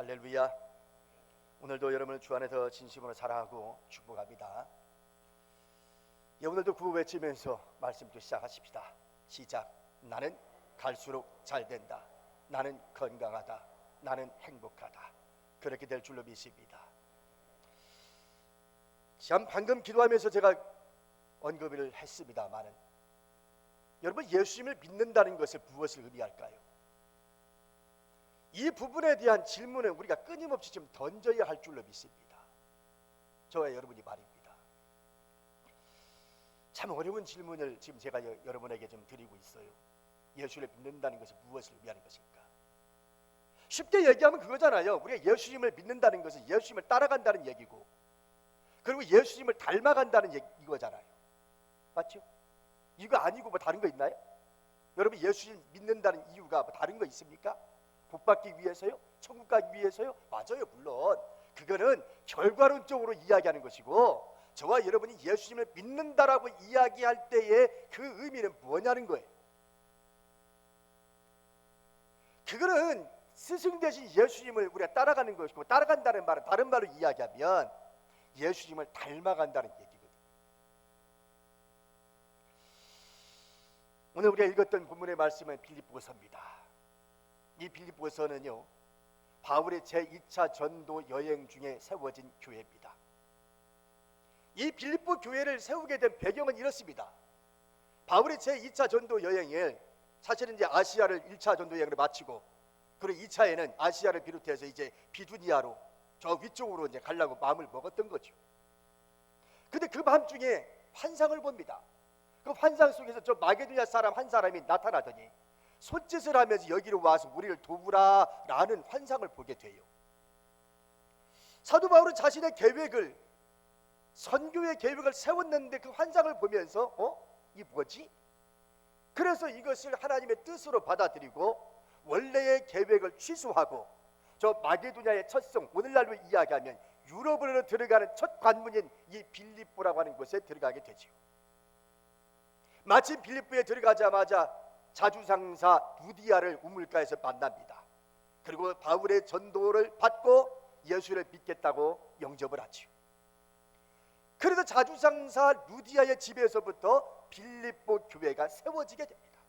할렐루야. 오늘도 여러분을 주 안에서 진심으로 사랑하고 축복합니다. 오늘도 구호 외치면서 말씀도 시작하십시다. 시작. 나는 갈수록 잘 된다. 나는 건강하다. 나는 행복하다. 그렇게 될 줄로 믿습니다. 참 방금 기도하면서 제가 언급을 했습니다마는 여러분, 예수님을 믿는다는 것을 무엇을 의미할까요? 이 부분에 대한 질문을 우리가 끊임없이 좀 던져야 할 줄로 믿습니다. 저와 여러분이 말입니다. 참 어려운 질문을 지금 제가 여러분에게 좀 드리고 있어요. 예수를 믿는다는 것은 무엇을 의미하는 것일까? 쉽게 얘기하면 그거잖아요. 우리가 예수님을 믿는다는 것은 예수님을 따라간다는 얘기고, 그리고 예수님을 닮아간다는 이거잖아요. 맞죠? 이거 아니고 뭐 다른 거 있나요? 여러분, 예수님 믿는다는 이유가 뭐 다른 거 있습니까? 복 받기 위해서요? 천국 가기 위해서요? 맞아요, 물론 그거는 결과론적으로 이야기하는 것이고, 저와 여러분이 예수님을 믿는다라고 이야기할 때의 그 의미는 뭐냐는 거예요. 그거는 스승 되신 예수님을 우리가 따라가는 것이고, 따라간다는 말은 다른 말로 이야기하면 예수님을 닮아간다는 얘기거든요. 오늘 우리가 읽었던 본문의 말씀은 빌립보서입니다. 이 빌립보서는요, 바울의 제2차 전도 여행 중에 세워진 교회입니다. 이 빌립보 교회를 세우게 된 배경은 이렇습니다. 바울의 제2차 전도 여행을 사실은 이제 아시아를 1차 전도 여행을 마치고, 그리고 2차에는 아시아를 비롯해서 이제 비두니아로 저 위쪽으로 이제 가려고 마음을 먹었던 거죠. 근데 그 밤중에 환상을 봅니다. 그 환상 속에서 저 마게도냐 사람 한 사람이 나타나더니 손짓을 하면서 여기로 와서 우리를 도우라라는 환상을 보게 돼요. 사도 바울은 자신의 계획을, 선교의 계획을 세웠는데 그 환상을 보면서 이 뭐지? 그래서 이것을 하나님의 뜻으로 받아들이고 원래의 계획을 취소하고 저 마게도냐의 첫 성, 오늘날로 이야기하면 유럽으로 들어가는 첫 관문인 이 빌립보라고 하는 곳에 들어가게 되죠. 마침 빌립보에 들어가자마자 자주상사 루디아를 우물가에서 만납니다. 그리고 바울의 전도를 받고 예수를 믿겠다고 영접을 하죠. 그래서 자주상사 루디아의 집에서부터 빌립보 교회가 세워지게 됩니다.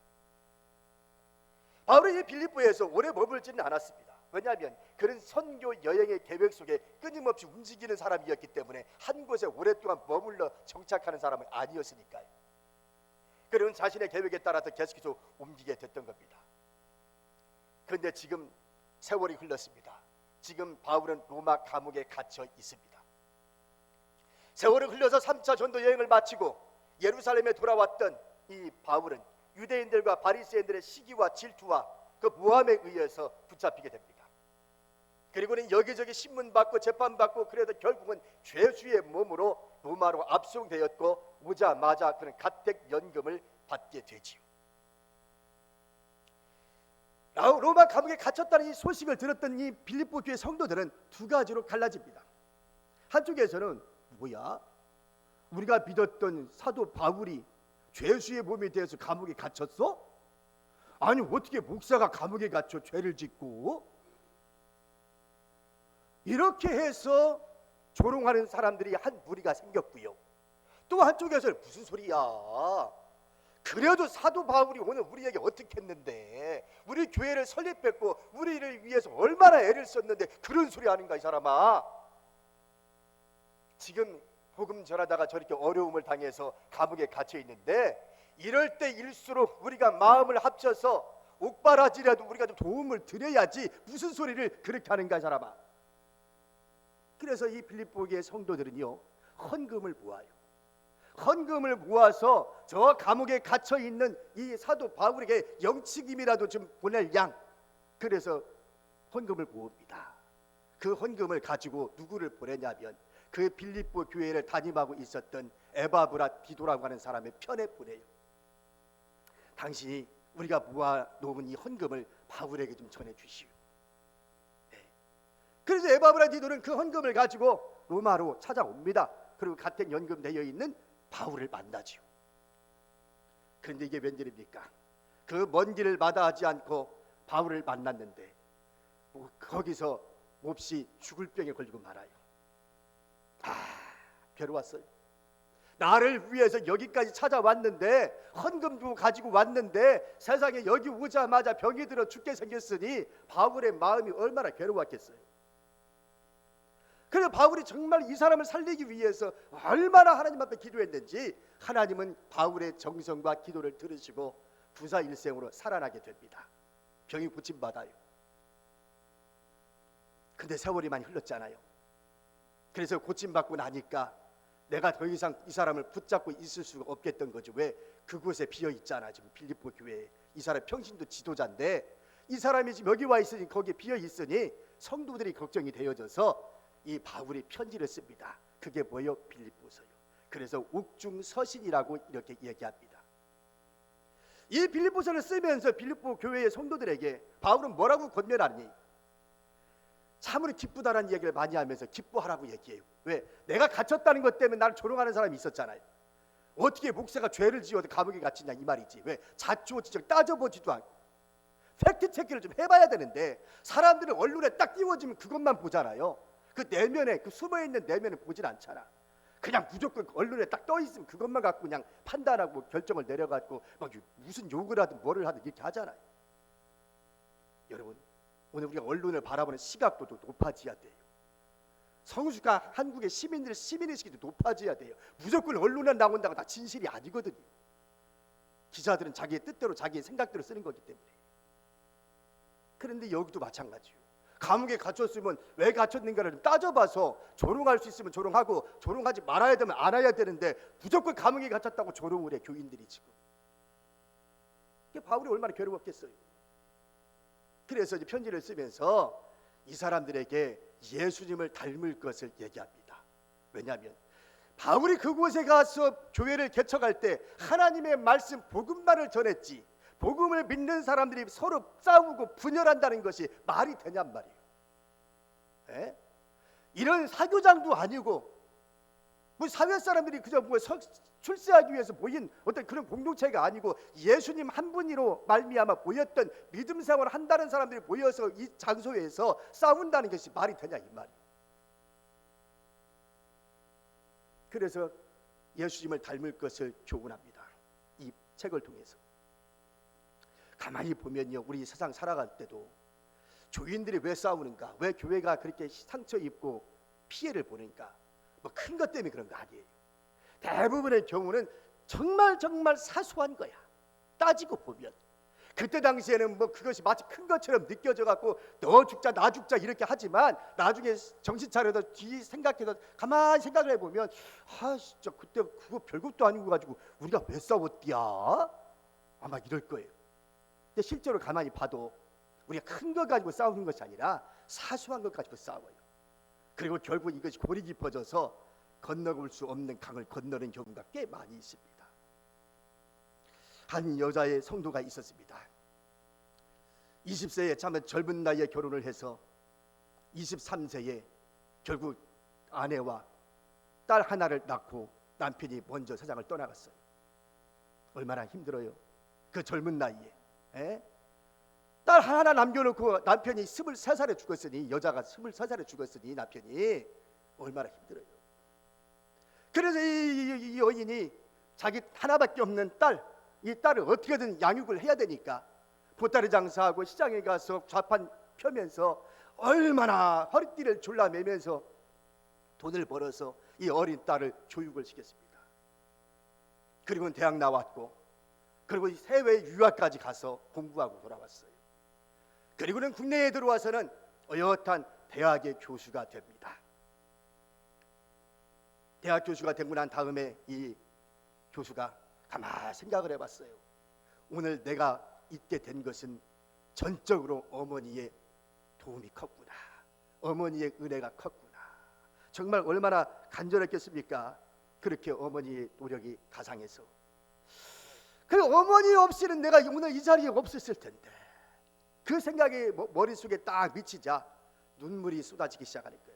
바울은 이 빌립보에서 오래 머물지는 않았습니다. 왜냐하면 그런 선교 여행의 계획 속에 끊임없이 움직이는 사람이었기 때문에 한 곳에 오랫동안 머물러 정착하는 사람은 아니었으니까요. 그리고 자신의 계획에 따라서 계속해서 옮기게 됐던 겁니다. 그런데 지금 세월이 흘렀습니다. 지금 바울은 로마 감옥에 갇혀 있습니다. 세월이 흘러서 3차 전도 여행을 마치고 예루살렘에 돌아왔던 이 바울은 유대인들과 바리새인들의 시기와 질투와 그 모함에 의해서 붙잡히게 됩니다. 그리고는 여기저기 신문받고 재판받고, 그래도 결국은 죄수의 몸으로 로마로 압송되었고 오자마자 그는 가택연금을 받게 되지요. 로마 감옥에 갇혔다는 이 소식을 들었던 이 빌립보 교회 성도들은 두 가지로 갈라집니다. 한쪽에서는 뭐야? 우리가 믿었던 사도 바울이 죄수의 몸이 되어서 감옥에 갇혔어? 아니 어떻게 목사가 감옥에 갇혀 죄를 짓고? 이렇게 해서 조롱하는 사람들이 한 무리가 생겼고요. 또 한쪽에서는 무슨 소리야? 그래도 사도 바울이 오늘 우리에게 어떻게 했는데, 우리 교회를 설립했고 우리를 위해서 얼마나 애를 썼는데 그런 소리 하는가 이 사람아? 지금 복음 전하다가 저렇게 어려움을 당해서 감옥에 갇혀 있는데, 이럴 때일수록 우리가 마음을 합쳐서 옥바라지라도 우리가 좀 도움을 드려야지 무슨 소리를 그렇게 하는가 이 사람아? 그래서 이 빌립보 교회 성도들은요, 헌금을 모아요. 헌금을 모아서 저 감옥에 갇혀 있는 이 사도 바울에게 영치금이라도 좀 보낼 양, 그래서 헌금을 모읍니다. 그 헌금을 가지고 누구를 보내냐면 그 빌립보 교회를 담임하고 있었던 에바브라 디도라고 하는 사람의 편에 보내요. 당신이 우리가 모아놓은 이 헌금을 바울에게 좀 전해주시오. 그래서 에바브라 디도는 그 헌금을 가지고 로마로 찾아옵니다. 그리고 가택연금 되어 있는 바울을 만나지요. 그런데 이게 웬일입니까? 그 먼 길을 마다하지 않고 바울을 만났는데 거기서 몹시 죽을 병에 걸리고 말아요. 괴로웠어요. 나를 위해서 여기까지 찾아왔는데, 헌금 주고 가지고 왔는데 세상에 여기 오자마자 병이 들어 죽게 생겼으니 바울의 마음이 얼마나 괴로웠겠어요. 그래서 바울이 정말 이 사람을 살리기 위해서 얼마나 하나님 앞에 기도했는지 하나님은 바울의 정성과 기도를 들으시고 부사일생으로 살아나게 됩니다. 병이 고침받아요. 근데 세월이 많이 흘렀잖아요. 그래서 고침받고 나니까 내가 더 이상 이 사람을 붙잡고 있을 수가 없겠던 거죠. 왜? 그곳에 비어 있잖아. 지금 빌립보 교회에 이 사람 평신도 지도자인데 이 사람이 지금 여기 와 있으니 거기에 비어 있으니 성도들이 걱정이 되어져서 이 바울이 편지를 씁니다. 그게 뭐예요? 빌립보서요. 그래서 옥중서신이라고 이렇게 얘기합니다. 이 빌립보서를 쓰면서 빌립보 교회의 성도들에게 바울은 뭐라고 권면하니? 참으로 기쁘다라는 얘기를 많이 하면서 기뻐하라고 얘기해요. 왜? 내가 갇혔다는 것 때문에 나를 조롱하는 사람이 있었잖아요. 어떻게 목사가 죄를 지어도 감옥에 갇히냐 이 말이지. 왜? 자초지적 따져보지도 않고 팩트 체크를 좀 해봐야 되는데 사람들은 언론에 딱 띄워지면 그것만 보잖아요. 그 내면에, 그 숨어있는 내면을 보질 않잖아. 그냥 무조건 언론에 딱 떠있으면 그것만 갖고 그냥 판단하고 결정을 내려갖고 막 무슨 욕을 하든 뭐를 하든 이렇게 하잖아요. 여러분, 오늘 우리가 언론을 바라보는 시각도 높아져야 돼요. 성수가 한국의 시민들의 시민의식이 높아져야 돼요. 무조건 언론에 나온다고 다 진실이 아니거든요. 기자들은 자기의 뜻대로 자기의 생각대로 쓰는 거기 때문에. 그런데 여기도 마찬가지예요. 감옥에 갇혔으면 왜 갇혔는가를 좀 따져봐서 조롱할 수 있으면 조롱하고 조롱하지 말아야 되면 안 해야 되는데 무조건 감옥에 갇혔다고 조롱을 해 교인들이 지금. 이게 바울이 얼마나 괴로웠겠어요. 그래서 이제 편지를 쓰면서 이 사람들에게 예수님을 닮을 것을 얘기합니다. 왜냐하면 바울이 그곳에 가서 교회를 개척할 때 하나님의 말씀 복음만을 전했지 복음을 믿는 사람들이 서로 싸우고 분열한다는 것이 말이 되냔 말이에요. 에? 이런 사교장도 아니고 뭐 사회 사람들이 그저 뭐 출세하기 위해서 모인 어떤 그런 공동체가 아니고 예수님 한 분으로 말미암아 모였던 믿음 생활을 한다는 사람들이 모여서 이 장소에서 싸운다는 것이 말이 되냐 이 말이에요. 그래서 예수님을 닮을 것을 교훈합니다. 이 책을 통해서. 가만히 보면요, 우리 세상 살아갈 때도 교인들이 왜 싸우는가, 왜 교회가 그렇게 상처 입고 피해를 보는가, 뭐 큰 것 때문에 그런 거 아니에요. 대부분의 경우는 정말 사소한 거야. 따지고 보면 그때 당시에는 뭐 그것이 마치 큰 것처럼 느껴져 갖고 너 죽자 나 죽자 이렇게 하지만 나중에 정신 차려서 뒤 생각해서 가만히 생각을 해보면 진짜 그때 그거 별것도 아니고 가지고 우리가 왜 싸웠디야? 아마 이럴 거예요. 근데 실제로 가만히 봐도 우리가 큰 거 가지고 싸우는 것이 아니라 사소한 것 가지고 싸워요. 그리고 결국 이것이 골이 깊어져서 건너올 수 없는 강을 건너는 경우가 꽤 많이 있습니다. 한 여자의 성도가 있었습니다. 20세에 참 젊은 나이에 결혼을 해서 23세에 결국 아내와 딸 하나를 낳고 남편이 먼저 세상을 떠나갔어요. 얼마나 힘들어요. 그 젊은 나이에. 딸 하나 남겨놓고 남편이 23살에 죽었으니, 여자가 23살에 죽었으니 남편이 얼마나 힘들어요. 그래서 이 여인이 자기 하나밖에 없는 딸, 이 딸을 어떻게든 양육을 해야 되니까 보따리 장사하고 시장에 가서 좌판 펴면서 얼마나 허리띠를 졸라매면서 돈을 벌어서 이 어린 딸을 교육을 시켰습니다. 그리고 대학 나왔고, 그리고 해외 유학까지 가서 공부하고 돌아왔어요. 그리고는 국내에 들어와서는 어엿한 대학의 교수가 됩니다. 대학 교수가 되고 난 다음에 이 교수가 가만히 생각을 해봤어요. 오늘 내가 있게 된 것은 전적으로 어머니의 도움이 컸구나. 어머니의 은혜가 컸구나. 정말 얼마나 간절했겠습니까? 그렇게 어머니의 노력이 가상해서. 그 어머니 없이는 내가 오늘 이 자리에 없었을 텐데, 그 생각이 머릿속에 딱 미치자 눈물이 쏟아지기 시작하는 거예요.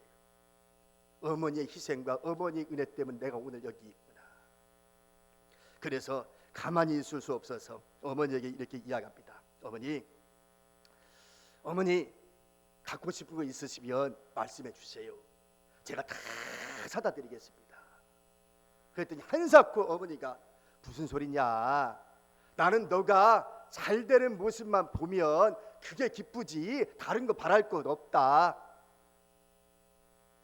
어머니의 희생과 어머니의 은혜 때문에 내가 오늘 여기 있구나. 그래서 가만히 있을 수 없어서 어머니에게 이렇게 이야기합니다. 어머니, 갖고 싶은 거 있으시면 말씀해 주세요. 제가 다 사다 드리겠습니다. 그랬더니 한사코 어머니가 무슨 소리냐, 나는 너가 잘 되는 모습만 보면 그게 기쁘지 다른 거 바랄 것 없다.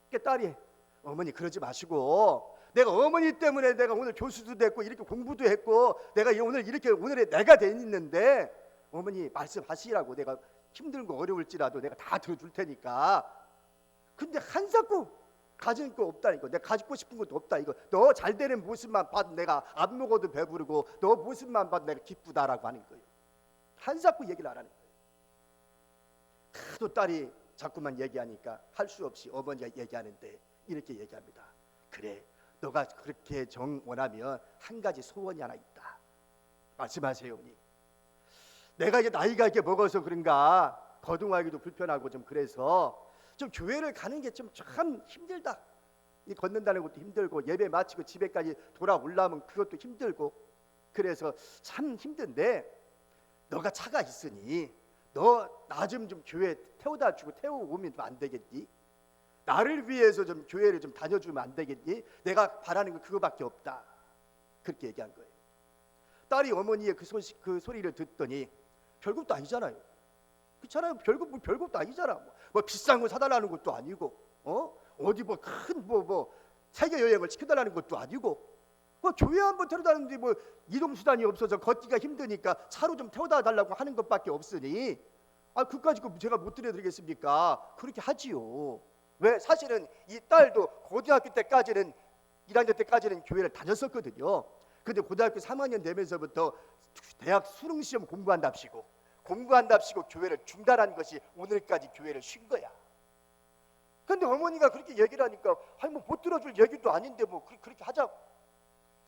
그러니까 딸이 어머니 그러지 마시고, 내가 어머니 때문에 내가 오늘 교수도 됐고 이렇게 공부도 했고 내가 오늘 이렇게 오늘의 내가 돼 있는데 어머니 말씀하시라고, 내가 힘들고 어려울지라도 내가 다 들어줄 테니까. 근데 한사코 가진 거 없다니까. 내가 가지고 싶은 것도 없다. 이거 너 잘 되는 모습만 봐도 내가 안 먹어도 배부르고 너 모습만 봐도 내가 기쁘다라고 하는 거예요. 한사코 얘기를 안 하는 거예요. 또 딸이 자꾸만 얘기하니까 할 수 없이 어머니가 얘기하는데 이렇게 얘기합니다. 그래, 너가 그렇게 원하면 한 가지 소원이 하나 있다. 말씀하세요. 어머니. 내가 이제 나이가 이렇게 먹어서 그런가 거동하기도 불편하고 좀 그래서 좀 교회를 가는 게 좀 참 힘들다. 이 걷는다는 것도 힘들고 예배 마치고 집에까지 돌아오려면 그것도 힘들고 그래서 참 힘든데, 너가 차가 있으니 너 나 좀 교회 태워다 주고 태워오면 좀 안 되겠니? 나를 위해서 좀 교회를 좀 다녀주면 안 되겠니? 내가 바라는 건 그거밖에 없다. 그렇게 얘기한 거예요. 딸이 어머니의 그 소리를 듣더니 별것도 아니잖아요. 그렇잖아요. 별것도 아니잖아. 뭐 비싼 거 사달라는 것도 아니고, 어디 뭐 큰 세계 여행을 시켜달라는 것도 아니고, 교회 한번 태워다는데 뭐 이동 수단이 없어서 걷기가 힘드니까 차로 좀 태워다 달라고 하는 것밖에 없으니, 그까짓 거 제가 못 드려드리겠습니까? 그렇게 하지요. 왜? 사실은 이 딸도 고등학교 때까지는 1학년 때까지는 교회를 다녔었거든요. 근데 고등학교 3학년 되면서부터 대학 수능시험 공부한답시고 교회를 중단한 것이 오늘까지 교회를 쉰 거야. 근데 어머니가 그렇게 얘기를 하니까 뭐 못 들어줄 얘기도 아닌데 뭐 그렇게 하자고.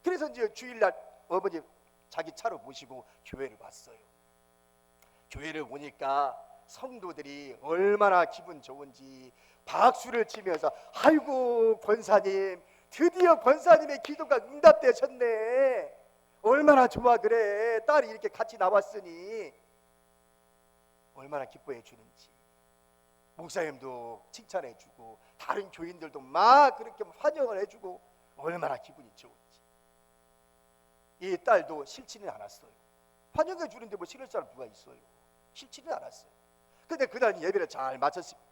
그래서 이제 주일날 어머니 자기 차로 모시고 교회를 왔어요. 교회를 오니까 성도들이 얼마나 기분 좋은지 박수를 치면서, 아이고 권사님, 드디어 권사님의 기도가 응답되셨네. 얼마나 좋아. 그래, 딸이 이렇게 같이 나왔으니 얼마나 기뻐해 주는지. 목사님도 칭찬해주고 다른 교인들도 막 그렇게 환영을 해주고 얼마나 기분이 좋은지. 이 딸도 싫지는 않았어요. 환영해 주는데 뭐 싫을 사람 누가 있어요? 싫지는 않았어요. 근데 그날 예배를 잘 마쳤습니다.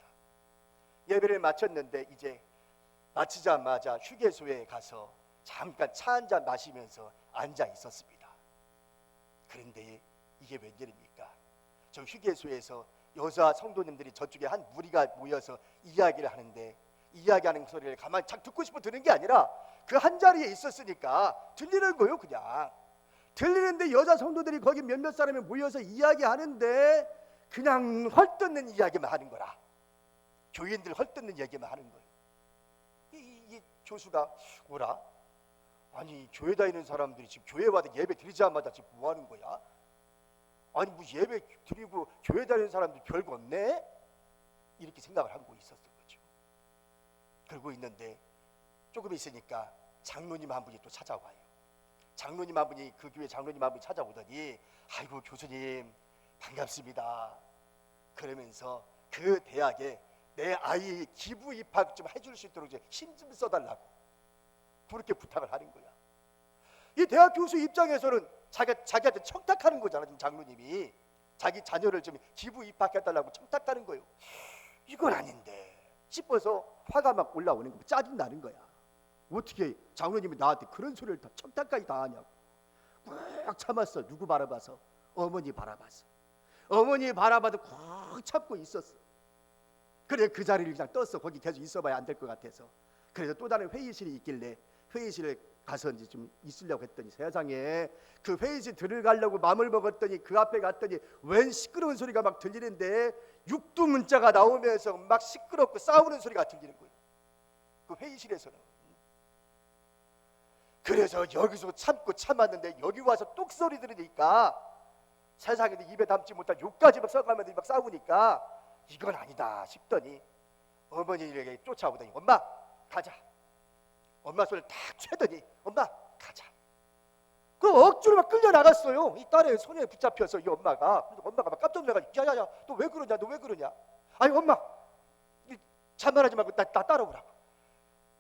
예배를 마쳤는데 이제 마치자마자 휴게소에 가서 잠깐 차 한잔 마시면서 앉아 있었습니다. 그런데 이게 웬일입니까? 저 휴게소에서 여자 성도님들이 저쪽에 한 무리가 모여서 이야기를 하는데, 이야기하는 소리를 가만히 잘 듣고 싶어 듣는 게 아니라 그 한 자리에 있었으니까 들리는 거예요. 그냥 들리는데 여자 성도들이 거기 몇몇 사람이 모여서 이야기하는데 그냥 헐뜯는 이야기만 하는 거라. 교인들 헐뜯는 얘기만 하는 거예요. 이 교수가 뭐라? 아니, 교회 다니는 사람들이 지금 교회 와서 예배 드리자마자 지금 뭐 하는 거야? 아니, 뭐 예배 드리고 교회 다니는 사람들 별거 없네? 이렇게 생각을 하고 있었던 거죠. 그러고 있는데 조금 있으니까 장로님 한 분이 또 찾아와요. 장로님 한 분이, 그 교회 장로님 한 분이 찾아오더니, 아이고 교수님 반갑습니다. 그러면서 그 대학에 내 아이 기부 입학 좀 해줄 수 있도록 힘 좀 써달라고 그렇게 부탁을 하는 거야. 이 대학 교수 입장에서는 자기한테 청탁하는 거잖아. 지금 장로님이 자기 자녀를 좀 기부 입학해달라고 청탁하는 거예요. 이건 아닌데 싶어서 화가 막 올라오는 거, 짜증 나는 거야. 어떻게 장로님이 나한테 그런 소리를 다 청탁까지 다 하냐고. 꽉 참았어. 누구 바라봐서? 어머니 바라봐서. 어머니 바라봐도 꽉 참고 있었어. 그래 그 자리를 그냥 떴어. 거기 계속 있어봐야 안 될 것 같아서. 그래서 또 다른 회의실이 있길래 회의실에 가서 이제 좀 있으려고 했더니, 세상에 그 회의실 들어가려고 마음을 먹었더니 그 앞에 갔더니 웬 시끄러운 소리가 막 들리는데 육두문자가 나오면서 막 시끄럽고 싸우는 소리가 들리는 거예요. 그 회의실에서는. 그래서 여기서 참고 참았는데 여기 와서 똑소리 들으니까 세상에 입에 담지 못한 욕까지 막 써가면서 막 싸우니까 이건 아니다 싶더니 어머니에게 쫓아오더니, 엄마 가자. 엄마 손을 딱 쬐더니, 엄마 가자. 그 억지로 막 끌려 나갔어요. 이 딸의 손에 붙잡혀서 이 엄마가. 그래서 엄마가 막 깜짝 놀라가지고, 야야야 너 왜 그러냐, 너 왜 그러냐. 아니 엄마 자만하지 말고 나 따라오라고.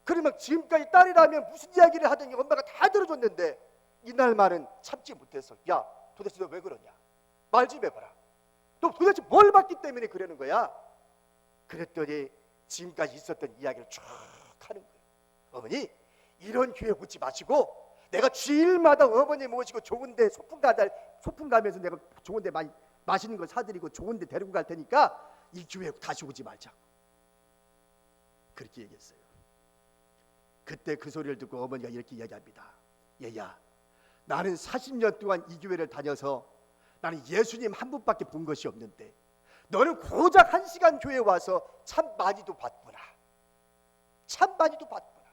그러면 지금까지 딸이라면 무슨 이야기를 하더니 엄마가 다 들어줬는데 이날만은 참지 못해서 야 도대체 너 왜 그러냐, 말 좀 해봐라. 너 도대체 뭘 봤기 때문에 그러는 거야? 그랬더니 지금까지 있었던 이야기를 쭉 하는 거예요. 어머니, 이런 교회 오지 마시고 내가 주일마다 어머니 모시고 좋은데 소풍 가면서 내가 좋은데 많이 맛있는 거 사드리고 좋은데 데리고 갈 테니까 이 교회 다시 오지 말자. 그렇게 얘기했어요. 그때 그 소리를 듣고 어머니가 이렇게 이야기합니다. 얘야, 나는 40년 동안 이 교회를 다녀서 나는 예수님 한 분밖에 본 것이 없는데 너는 고작 1시간 교회에 와서 참 많이도 봤구나. 참 많이도 봤구나.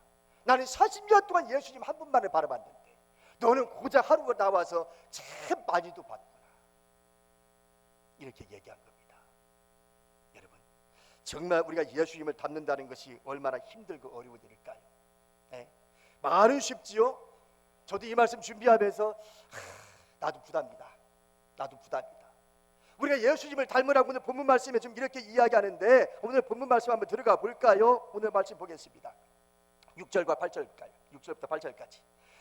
나는 40년 동안 예수님 한 분만을 바라봤는데 너는 고작 하루가 나와서 참 많이도 봤구나. 이렇게 얘기한 겁니다. 여러분, 정말 우리가 예수님을 닮는다는 것이 얼마나 힘들고 어려운 일일까요? 네? 말은 쉽지요. 저도 이 말씀 준비하면서 나도 부담이다. 나도 부담이다. 우리가 예수님을 닮으라고 오늘 본문 말씀에 좀 이렇게 이야기하는데 오늘 본문 말씀 한번 들어가 볼까요? 오늘 말씀 보겠습니다. 6절과 8절까지, 6절부터 8절까지.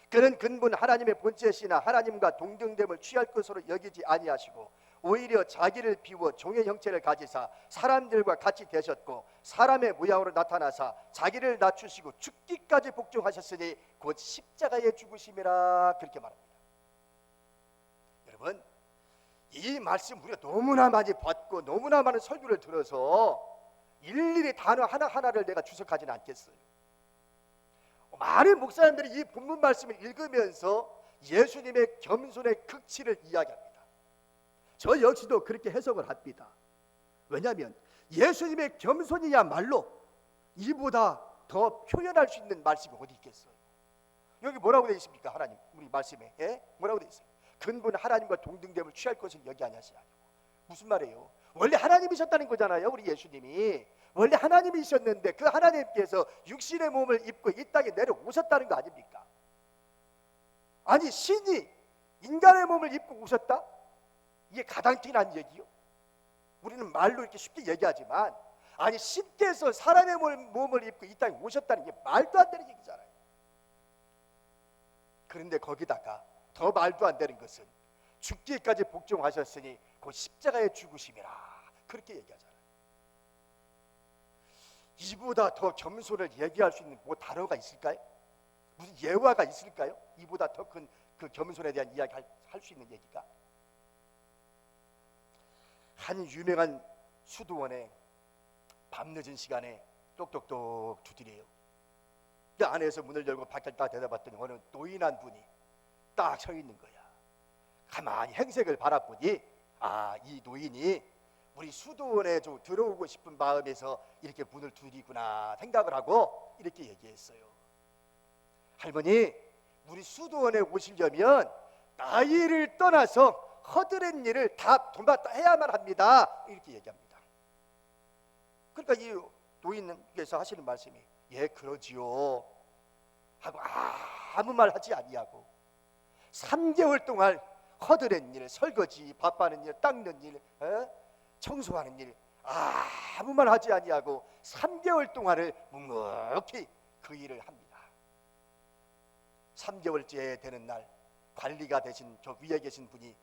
그는 근본 하나님의 본체시나 하나님과 동등됨을 취할 것으로 여기지 아니하시고 오히려 자기를 비워 종의 형체를 가지사 사람들과 같이 되셨고 사람의 모양으로 나타나사 자기를 낮추시고 죽기까지 복종하셨으니 곧 십자가에 죽으심이라. 그렇게 말합니다. 여러분, 이 말씀 우리가 너무나 많이 봤고 너무나 많은 설교를 들어서 일일이 단어 하나하나를 내가 주석하지는 않겠어요. 많은 목사님들이 이 본문 말씀을 읽으면서 예수님의 겸손의 극치를 이야기합니다. 저 역시도 그렇게 해석을 합니다. 왜냐하면 예수님의 겸손이야말로 이보다 더 표현할 수 있는 말씀이 어디 있겠어요? 여기 뭐라고 되어 있습니까? 하나님 우리 말씀에 뭐라고 되어 있어요? 근본 하나님과 동등됨을 취할 것을 여기 아니하시냐고. 무슨 말이에요? 원래 하나님이셨다는 거잖아요. 우리 예수님이 원래 하나님이셨는데 그 하나님께서 육신의 몸을 입고 이 땅에 내려오셨다는 거 아닙니까? 아니, 신이 인간의 몸을 입고 오셨다? 이게 가당키난 얘기요? 우리는 말로 이렇게 쉽게 얘기하지만 아니, 신께서 사람의 몸을 입고 이 땅에 오셨다는 게 말도 안 되는 얘기잖아요. 그런데 거기다가 더 말도 안 되는 것은 죽기까지 복종하셨으니 곧 십자가에 죽으심이라. 그렇게 얘기하잖아요. 이보다 더 겸손을 얘기할 수 있는 뭐 단어가 있을까요? 무슨 예화가 있을까요? 이보다 더 큰 그 겸손에 대한 이야기 할 수 있는 얘기가. 한 유명한 수도원에 밤늦은 시간에 똑똑똑 두드려요. 그 안에서 문을 열고 밖을 딱 내다봤더니 어느 노인 한 분이 딱 서 있는 거야. 가만히 행색을 바라보니 이 노인이 우리 수도원에 좀 들어오고 싶은 마음에서 이렇게 문을 두드리구나 생각을 하고 이렇게 얘기했어요. 할머니, 우리 수도원에 오시려면 나이를 떠나서 허드렛 일을 다 도맡아야만 합니다. 이렇게 얘기합니다. 그러니까 이 노인께서 하시는 말씀이 그러지요 하고 아무 말 하지 아니하고 3개월 동안 허드렛 일, 설거지, 밥하는 일, 닦는 일, 청소하는 일 아무 말 하지 아니하고 3개월 동안을 묵묵히 그 일을 합니다. 3개월째 되는 날 관리가 되신 저 위에 계신 분이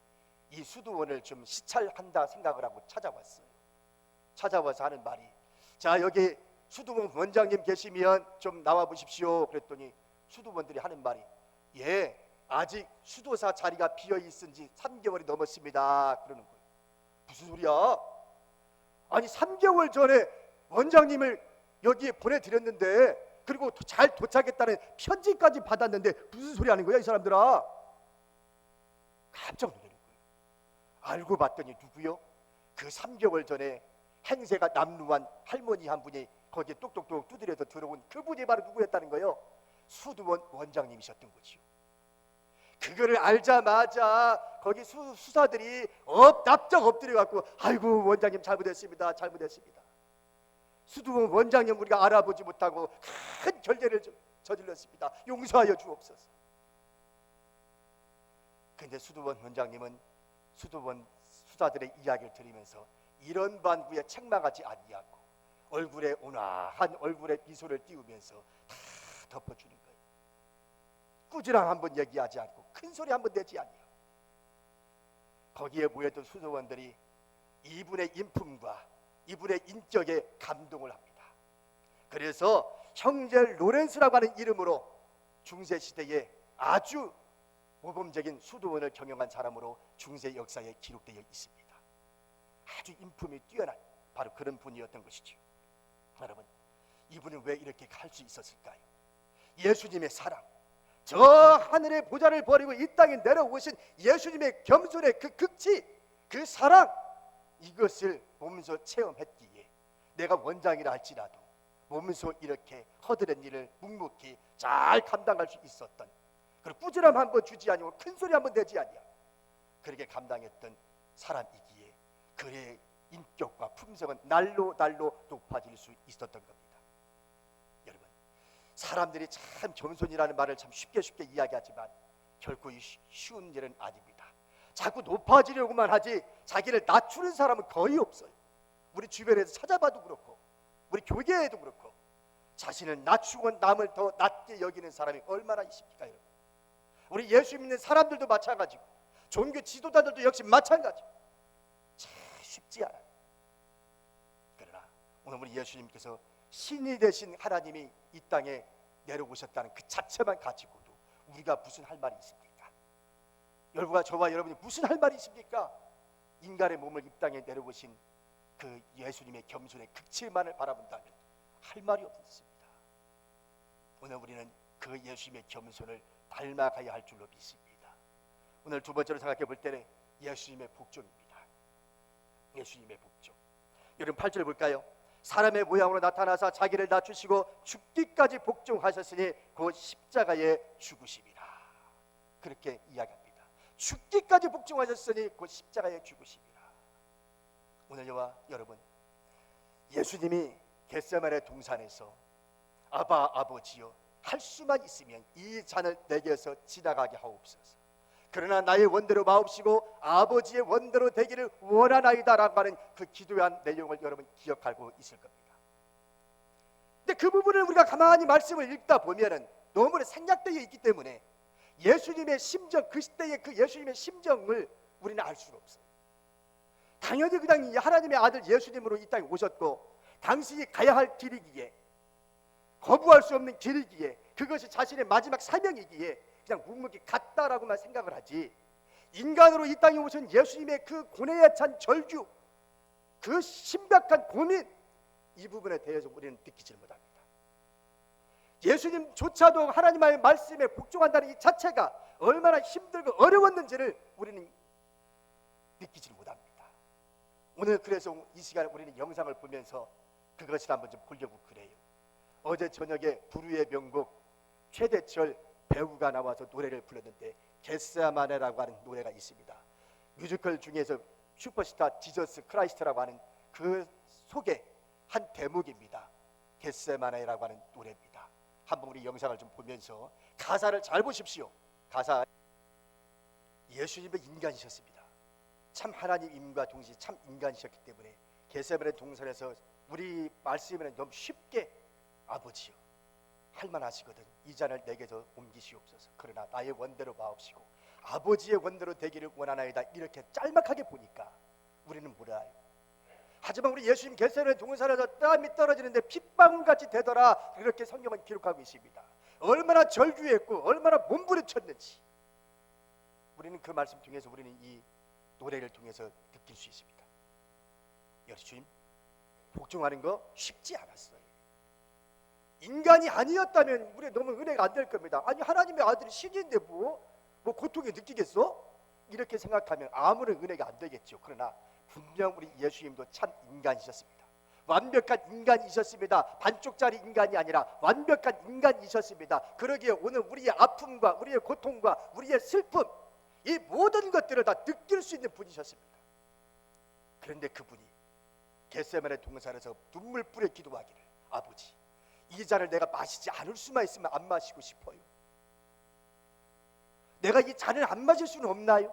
이 수도원을 좀 시찰한다 생각을 하고 찾아왔어요. 찾아와서 하는 말이 자, 여기 수도원 원장님 계시면 좀 나와 보십시오. 그랬더니 수도원들이 하는 말이 아직 수도사 자리가 비어 있은 지 3개월이 넘었습니다. 그러는 거예요. 무슨 소리야? 아니, 3개월 전에 원장님을 여기에 보내드렸는데 그리고 잘 도착했다는 편지까지 받았는데 무슨 소리 하는 거야 이 사람들아? 깜짝 놀라는 거예요. 알고 봤더니 누구요? 그 3개월 전에 행세가 남루한 할머니 한 분이 거기에 똑똑똑 두드려서 들어온 그분이 바로 누구였다는 거예요? 수도원 원장님이셨던 거지요. 그거를 알자마자 거기 수사들이 납작 엎드려갖고 아이고 원장님 잘못했습니다. 수도원 원장님 우리가 알아보지 못하고 큰 결례를 저질렀습니다. 용서하여 주옵소서. 근데 수도원 원장님은 수도원 수사들의 이야기를 들으면서 이런 반구에 책망하지 아니하고 얼굴에 온화한 얼굴에 미소를 띄우면서 다 덮어주는 거예요. 꾸지람 한번 얘기하지 않고 큰 소리 한번 내지 않아요. 거기에 모였던 수도원들이 이분의 인품과 이분의 인격에 감동을 합니다. 그래서 형제 로렌스라고 하는 이름으로 중세시대에 아주 모범적인 수도원을 경영한 사람으로 중세 역사에 기록되어 있습니다. 아주 인품이 뛰어난 바로 그런 분이었던 것이죠. 여러분, 이분은 왜 이렇게 할 수 있었을까요? 예수님의 사랑, 저 하늘의 보좌를 버리고 이 땅에 내려오신 예수님의 겸손의 그 극치, 그 사랑, 이것을 몸소 체험했기에 내가 원장이라 할지라도 몸소 이렇게 허드렛 일을 묵묵히 잘 감당할 수 있었던, 그리고 꾸지람 한번 주지 아니고 큰 소리 한번 내지 아니야, 그렇게 감당했던 사람이기에 그의 인격과 품성은 날로 높아질 수 있었던 겁니다. 여러분, 사람들이 참 겸손이라는 말을 참 쉽게 이야기하지만 결코 쉬운 일은 아닙니다. 자꾸 높아지려고만 하지 자기를 낮추는 사람은 거의 없어요. 우리 주변에서 찾아봐도 그렇고 우리 교계에도 그렇고 자신을 낮추고 남을 더 낮게 여기는 사람이 얼마나 있습니까, 여러분? 우리 예수 믿는 사람들도 마찬가지고 종교 지도자들도 역시 마찬가지고 참 쉽지 않아요. 그러나 오늘 우리 예수님께서 신이 되신 하나님이 이 땅에 내려오셨다는 그 자체만 가지고도 우리가 무슨 할 말이 있습니까? 여러분과 저와 여러분이 무슨 할 말이 있습니까? 인간의 몸을 이 땅에 내려오신 그 예수님의 겸손의 극치만을 바라본다면 할 말이 없습니다. 오늘 우리는 그 예수님의 겸손을 닮아가야 할 줄로 믿습니다. 오늘 두 번째로 생각해 볼 때는 예수님의 복종입니다. 예수님의 복종. 여러분 8절 볼까요? 사람의 모양으로 나타나사 자기를 낮추시고 죽기까지 복종하셨으니 곧 십자가에 죽으심이라. 그렇게 이야기합니다. 죽기까지 복종하셨으니 곧 십자가에 죽으심이라. 오늘 저와 여러분, 예수님이 겟세마네 동산에서 아버지여, 할 수만 있으면 이 잔을 내게서 지나가게 하옵소서. 그러나 나의 원대로 마옵시고 아버지의 원대로 되기를 원하나이다라고 하는 그 기도한 내용을 여러분 기억하고 있을 겁니다. 근데 그 부분을 우리가 가만히 말씀을 읽다 보면은 너무나 생략되어 있기 때문에 예수님의 심정, 그 시대의 그 예수님의 심정을 우리는 알 수가 없어요. 당연히 그냥 하나님의 아들 예수님으로 이 땅에 오셨고 당신이 가야 할 길이기에, 거부할 수 없는 길이기에, 그것이 자신의 마지막 사명이기에 그냥 묵묵히 갔다라고만 생각을 하지, 인간으로 이 땅에 오신 예수님의 그 고뇌에 찬 절규, 그 심각한 고민, 이 부분에 대해서 우리는 느끼지를 못합니다. 예수님조차도 하나님의 말씀에 복종한다는 이 자체가 얼마나 힘들고 어려웠는지를 우리는 느끼지를 못합니다. 오늘 그래서 이 시간에 우리는 영상을 보면서 그것을 한번 좀 보려고 그래요. 어제 저녁에 부르의 명곡 최대철 배우가 나와서 노래를 불렀는데 겟세마네라고 하는 노래가 있습니다. 뮤지컬 중에서 슈퍼스타 지저스 크라이스트라고 하는 그 속에 한 대목입니다. 겟세마네라고 하는 노래입니다. 한번 우리 영상을 좀 보면서 가사를 잘 보십시오. 가사, 예수님은 인간이셨습니다. 참 하나님임과 동시에 참 인간이셨기 때문에 겟세마네 동산에서 우리 말씀에는 너무 쉽게 아버지요, 할만하시거든. 이 잔을 내게서 옮기시옵소서. 그러나 나의 원대로 마옵시고 아버지의 원대로 되기를 원하나이다. 이렇게 짤막하게 보니까 우리는 몰라요. 하지만 우리 예수님 겟세마네 동산에서 땀이 떨어지는데 핏방울같이 되더라. 그렇게 성경은 기록하고 있습니다. 얼마나 절규했고 얼마나 몸부림쳤는지 우리는 그 말씀 통해서 우리는 이 노래를 통해서 느낄 수 있습니다. 예수님 복종하는 거 쉽지 않았어요. 인간이 아니었다면 우리 너무 은혜가 안 될 겁니다. 아니 하나님의 아들이 신인데 뭐 고통에 느끼겠어? 이렇게 생각하면 아무런 은혜가 안 되겠죠. 그러나 분명 우리 예수님도 참 인간이셨습니다. 완벽한 인간이셨습니다. 반쪽짜리 인간이 아니라 완벽한 인간이셨습니다. 그러기에 오늘 우리의 아픔과 우리의 고통과 우리의 슬픔, 이 모든 것들을 다 느낄 수 있는 분이셨습니다. 그런데 그분이 겟세마네 동산에서 눈물 뿌려 기도하기를, 아버지 이 잔을 내가 마시지 않을 수만 있으면 안 마시고 싶어요. 내가 이 잔을 안 마실 수는 없나요?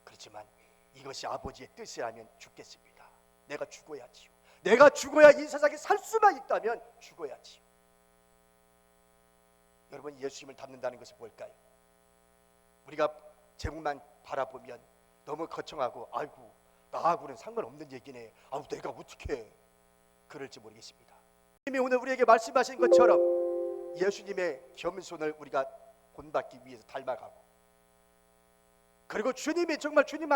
그렇지만 이것이 아버지의 뜻이라면 죽겠습니다. 내가 죽어야지요. 내가 죽어야 이 세상에 살 수만 있다면 죽어야지요. 여러분, 예수님을 닮는다는 것이 뭘까요? 우리가 제목만 바라보면 너무 거창하고 아이고 나하고는 상관없는 얘기네, 아우 내가 어떻게 그럴지 모르겠습니다. 주님이 오늘 우리에게 말씀하신 것처럼 예수님의 겸손을 우리가 본받기 위해서 닮아가고, 그리고 주님이 정말 주님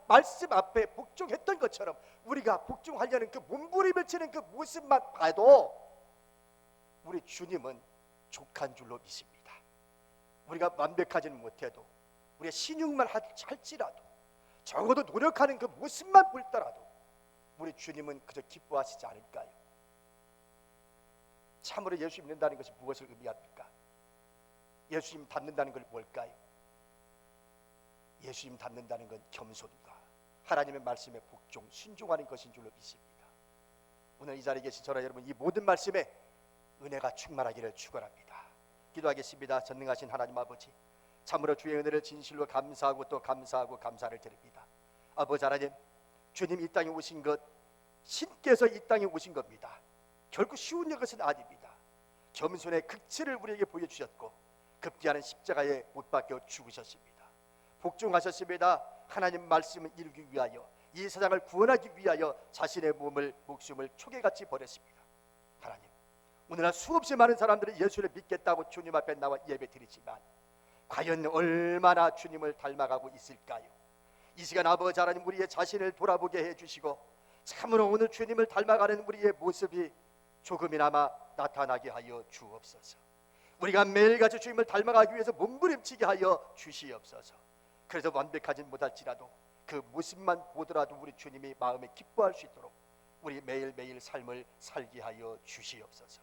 말씀 앞에 복종했던 것처럼 우리가 복종하려는 그 몸부림을 치는 그 모습만 봐도 우리 주님은 족한 줄로 믿습니다. 우리가 완벽하지는 못해도, 우리가 신용만 할지라도, 적어도 노력하는 그 모습만 보더라도 우리 주님은 그저 기뻐하시지 않을까요? 참으로 예수 믿는다는 것이 무엇을 의미합니까? 예수님 닮는다는 건 뭘까요? 예수님 닮는다는 건 겸손과 하나님의 말씀에 복종, 순종하는 것인 줄로 믿습니다. 오늘 이 자리에 계신 저와 여러분, 이 모든 말씀에 은혜가 충만하기를 축원합니다. 기도하겠습니다. 전능하신 하나님 아버지, 참으로 주의 은혜를 진실로 감사하고 또 감사하고 감사를 드립니다. 아버지 하나님, 주님 이 땅에 오신 것, 신께서 이 땅에 오신 겁니다. 결코 쉬운 것은 아닙니다. 겸손의 극치를 우리에게 보여주셨고 급기야는 십자가에 못 박혀 죽으셨습니다. 복종하셨습니다. 하나님 말씀을 이루기 위하여, 이 세상을 구원하기 위하여 자신의 몸을, 목숨을 초계같이 버렸습니다. 하나님, 오늘날 수없이 많은 사람들은 예수를 믿겠다고 주님 앞에 나와 예배 드리지만 과연 얼마나 주님을 닮아가고 있을까요? 이 시간 아버지 하나님, 우리의 자신을 돌아보게 해주시고 참으로 오늘 주님을 닮아가는 우리의 모습이 조금이나마 나타나게 하여 주옵소서. 우리가 매일같이 주님을 닮아가기 위해서 몸부림치게 하여 주시옵소서. 그래서 완벽하진 못할지라도 그 모습만 보더라도 우리 주님이 마음에 기뻐할 수 있도록 우리 매일매일 삶을 살게 하여 주시옵소서.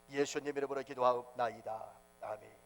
예수님 이름으로 기도하옵나이다. 아멘.